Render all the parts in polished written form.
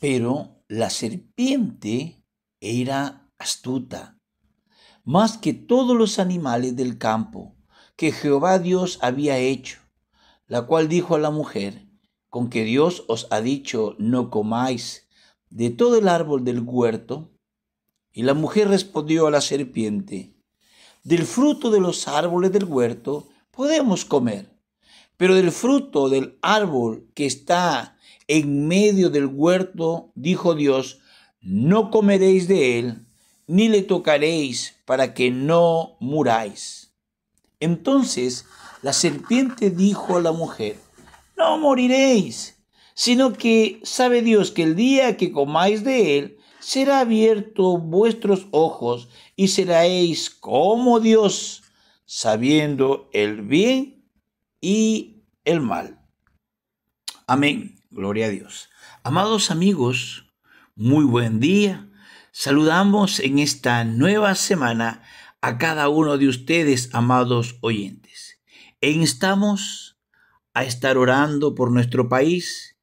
Pero la serpiente era astuta, más que todos los animales del campo que Jehová Dios había hecho, la cual dijo a la mujer: con que Dios os ha dicho, no comáis de todo el árbol del huerto. Y la mujer respondió a la serpiente: del fruto de los árboles del huerto podemos comer, pero del fruto del árbol que está en medio del huerto, dijo Dios, no comeréis de él, ni le tocaréis, para que no muráis. Entonces la serpiente dijo a la mujer: no moriréis, sino que sabe Dios que el día que comáis de él, será abierto vuestros ojos y seréis como Dios, sabiendo el bien y el mal. Amén. Gloria a Dios. Amados amigos, muy buen día. Saludamos en esta nueva semana a cada uno de ustedes, amados oyentes. E instamos a estar orando por nuestro país,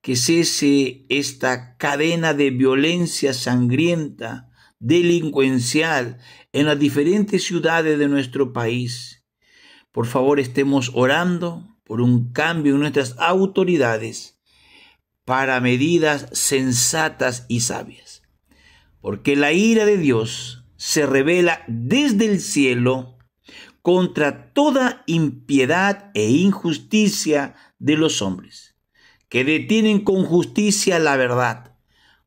que cese esta cadena de violencia sangrienta, delincuencial en las diferentes ciudades de nuestro país. Por favor, estemos orando por un cambio en nuestras autoridades para medidas sensatas y sabias, porque la ira de Dios se revela desde el cielo contra toda impiedad e injusticia de los hombres, que detienen con justicia la verdad,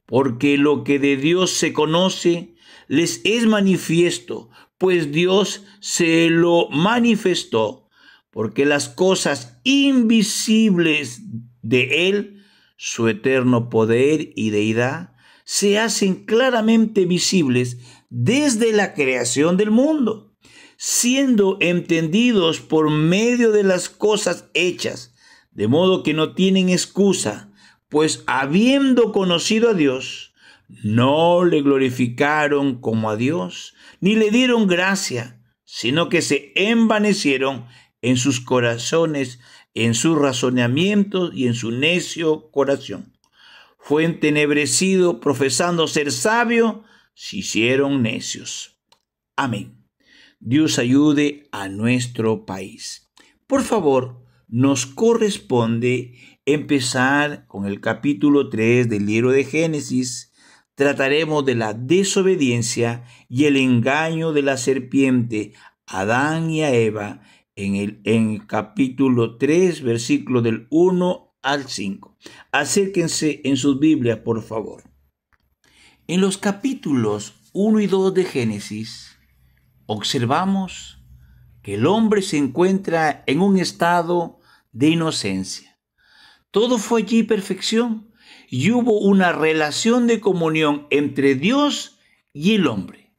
porque lo que de Dios se conoce les es manifiesto, pues Dios se lo manifestó, porque las cosas invisibles de Él, su eterno poder y deidad, se hacen claramente visibles desde la creación del mundo, siendo entendidos por medio de las cosas hechas, de modo que no tienen excusa, pues habiendo conocido a Dios, no le glorificaron como a Dios, ni le dieron gracia, sino que se envanecieron en sus corazones, en sus razonamientos y en su necio corazón. Fue entenebrecido, profesando ser sabio, se hicieron necios. Amén. Dios ayude a nuestro país. Por favor, nos corresponde empezar con el capítulo 3 del libro de Génesis. Trataremos de la desobediencia y el engaño de la serpiente a Adán y a Eva en el capítulo 3, versículo del 1 al 5. Acérquense en sus Biblias, por favor. En los capítulos 1 y 2 de Génesis, observamos que el hombre se encuentra en un estado de inocencia. Todo fue allí perfección y hubo una relación de comunión entre Dios y el hombre.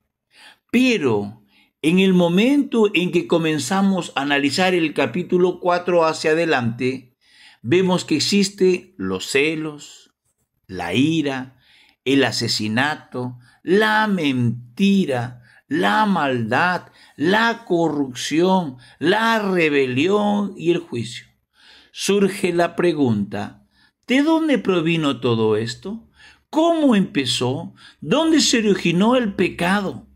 Pero en el momento en que comenzamos a analizar el capítulo 4 hacia adelante, vemos que existen los celos, la ira, el asesinato, la mentira, la maldad, la corrupción, la rebelión y el juicio. Surge la pregunta: ¿de dónde provino todo esto? ¿Cómo empezó? ¿Dónde se originó el pecado?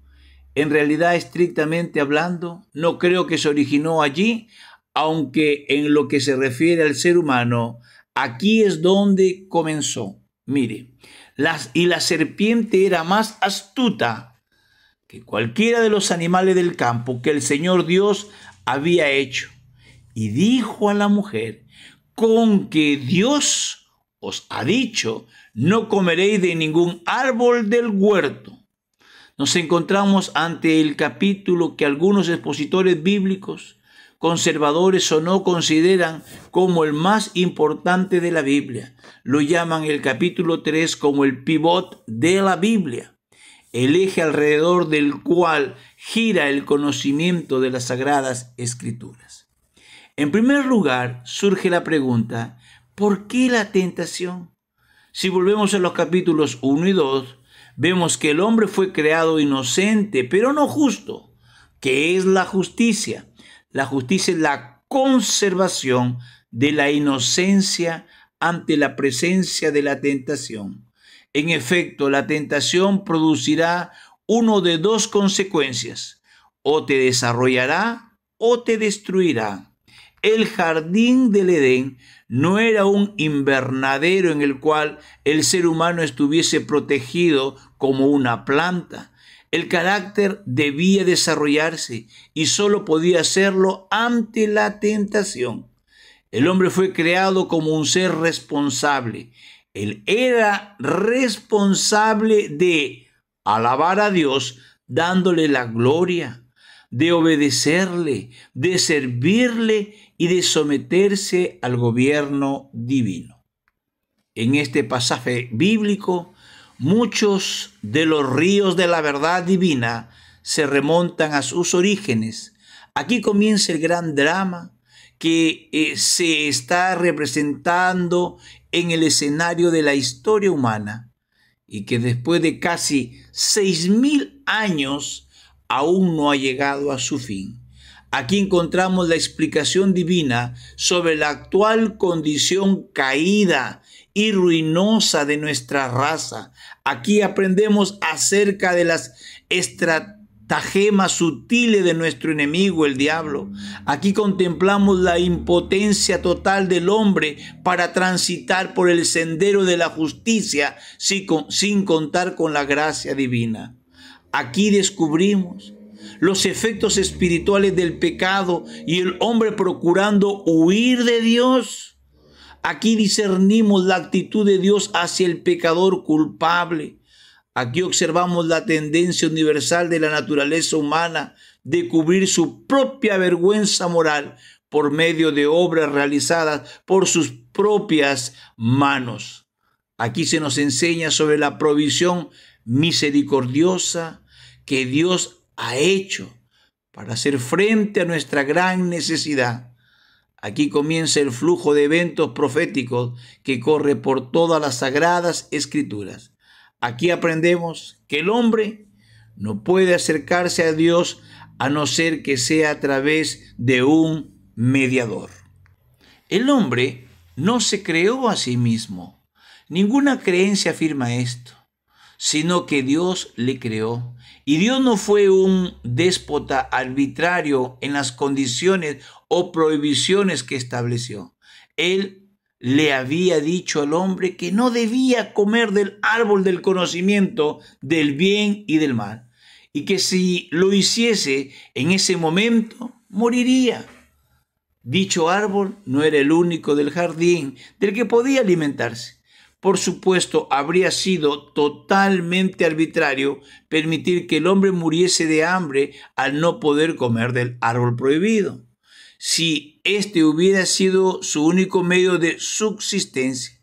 En realidad, estrictamente hablando, no creo que se originó allí, aunque en lo que se refiere al ser humano, aquí es donde comenzó. Mire, la serpiente era más astuta que cualquiera de los animales del campo que el Señor Dios había hecho. Y dijo a la mujer: con que Dios os ha dicho, no comeréis de ningún árbol del huerto. Nos encontramos ante el capítulo que algunos expositores bíblicos, conservadores o no, consideran como el más importante de la Biblia. Lo llaman el capítulo 3 como el pivot de la Biblia, el eje alrededor del cual gira el conocimiento de las Sagradas Escrituras. En primer lugar, surge la pregunta: ¿por qué la tentación? Si volvemos a los capítulos 1 y 2, vemos que el hombre fue creado inocente, pero no justo. ¿Qué es la justicia? La justicia es la conservación de la inocencia ante la presencia de la tentación. En efecto, la tentación producirá uno de dos consecuencias: o te desarrollará o te destruirá. El jardín del Edén no era un invernadero en el cual el ser humano estuviese protegido como una planta. El carácter debía desarrollarse y solo podía hacerlo ante la tentación. El hombre fue creado como un ser responsable. Él era responsable de alabar a Dios dándole la gloria, de obedecerle, de servirle y de someterse al gobierno divino. En este pasaje bíblico, muchos de los ríos de la verdad divina se remontan a sus orígenes. Aquí comienza el gran drama que se está representando en el escenario de la historia humana y que después de casi 6.000 años aún no ha llegado a su fin. Aquí encontramos la explicación divina sobre la actual condición caída y ruinosa de nuestra raza. Aquí aprendemos acerca de las estratagemas sutiles de nuestro enemigo, el diablo. Aquí contemplamos la impotencia total del hombre para transitar por el sendero de la justicia sin contar con la gracia divina. Aquí descubrimos los efectos espirituales del pecado y el hombre procurando huir de Dios. Aquí discernimos la actitud de Dios hacia el pecador culpable. Aquí observamos la tendencia universal de la naturaleza humana de cubrir su propia vergüenza moral por medio de obras realizadas por sus propias manos. Aquí se nos enseña sobre la provisión misericordiosa que Dios ha hecho para hacer frente a nuestra gran necesidad. Aquí comienza el flujo de eventos proféticos que corre por todas las sagradas escrituras. Aquí aprendemos que el hombre no puede acercarse a Dios a no ser que sea a través de un mediador. El hombre no se creó a sí mismo. Ninguna creencia afirma esto, sino que Dios le creó. Y Dios no fue un déspota arbitrario en las condiciones o prohibiciones que estableció. Él le había dicho al hombre que no debía comer del árbol del conocimiento del bien y del mal, y que si lo hiciese en ese momento, moriría. Dicho árbol no era el único del jardín del que podía alimentarse. Por supuesto, habría sido totalmente arbitrario permitir que el hombre muriese de hambre al no poder comer del árbol prohibido, si este hubiera sido su único medio de subsistencia,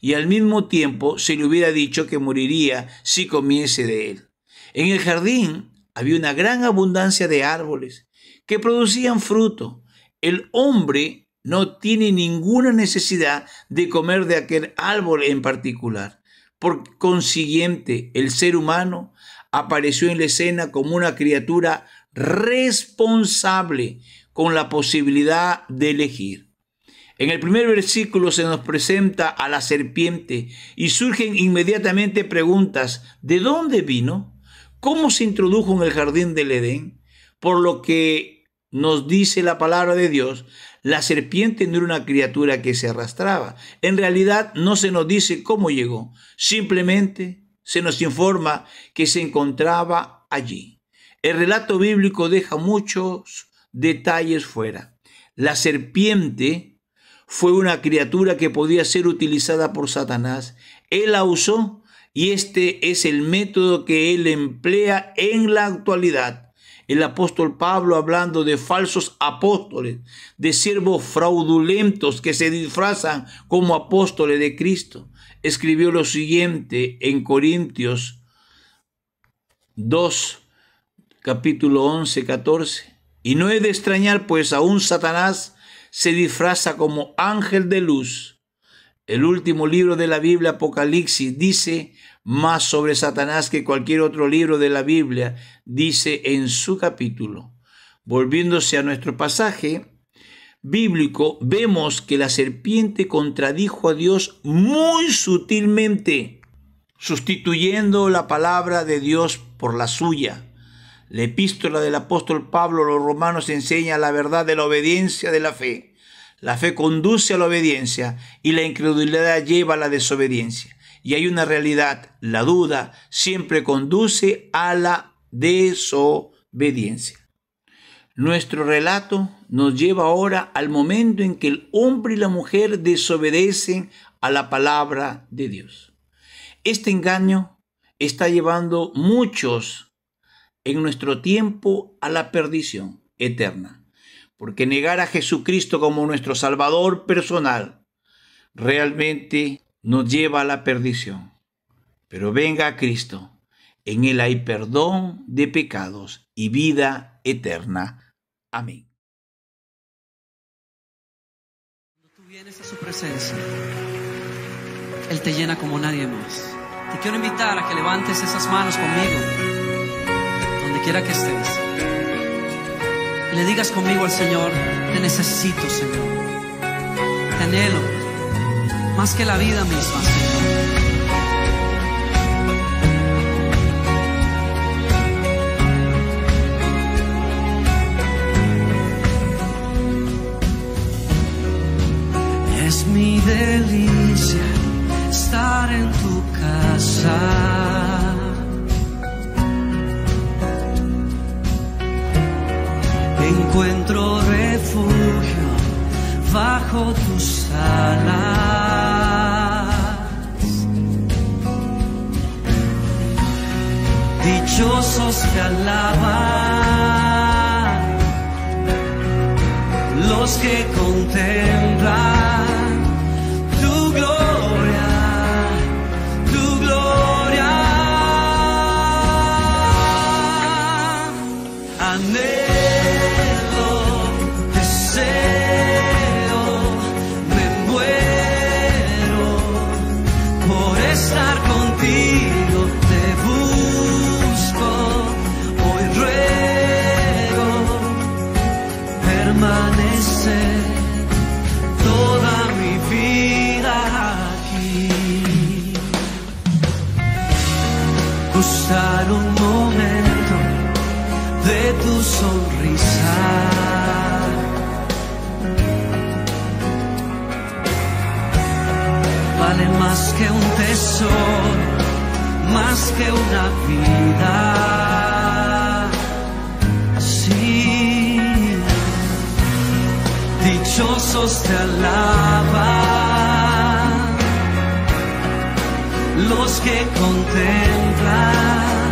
y al mismo tiempo se le hubiera dicho que moriría si comiese de él. En el jardín había una gran abundancia de árboles que producían fruto. El hombre no tiene ninguna necesidad de comer de aquel árbol en particular. Por consiguiente, el ser humano apareció en la escena como una criatura responsable con la posibilidad de elegir. En el primer versículo se nos presenta a la serpiente y surgen inmediatamente preguntas: ¿de dónde vino? ¿Cómo se introdujo en el jardín del Edén? Por lo que nos dice la palabra de Dios, la serpiente no era una criatura que se arrastraba. En realidad no se nos dice cómo llegó, simplemente se nos informa que se encontraba allí. El relato bíblico deja muchos detalles fuera. La serpiente fue una criatura que podía ser utilizada por Satanás. Él la usó y este es el método que él emplea en la actualidad. El apóstol Pablo, hablando de falsos apóstoles, de siervos fraudulentos que se disfrazan como apóstoles de Cristo, escribió lo siguiente en Corintios 2, capítulo 11, 14. Y no es de extrañar, pues aún Satanás se disfraza como ángel de luz. El último libro de la Biblia, Apocalipsis, dice más sobre Satanás que cualquier otro libro de la Biblia, dice en su capítulo. Volviéndose a nuestro pasaje bíblico, vemos que la serpiente contradijo a Dios muy sutilmente. sustituyendo la palabra de Dios por la suya. La epístola del apóstol Pablo a los romanos enseña la verdad de la obediencia de la fe. La fe conduce a la obediencia y la incredulidad lleva a la desobediencia. Y hay una realidad: la duda siempre conduce a la desobediencia. Nuestro relato nos lleva ahora al momento en que el hombre y la mujer desobedecen a la palabra de Dios. Este engaño está llevando muchos en nuestro tiempo a la perdición eterna, porque negar a Jesucristo como nuestro Salvador personal realmente nos lleva a la perdición. Pero venga a Cristo, en Él hay perdón de pecados y vida eterna. Amén. Cuando tú vienes a su presencia, Él te llena como nadie más. Te quiero invitar a que levantes esas manos conmigo, donde quiera que estés, y le digas conmigo al Señor: te necesito, Señor, te anhelo más que la vida misma, Señor. Es mi delicia estar en tu casa, encuentro refugio bajo tus alas. Dichosos te alaban los que contemplan tu gloria, tu gloria. Anhelo, deseo, me muero por estar contigo. Te busco, hoy ruego permanecer toda mi vida aquí. Gustar un momento de tu sonrisa, vale más que un tesoro, más que una vida. Sí, dichosos te alaban los que contemplan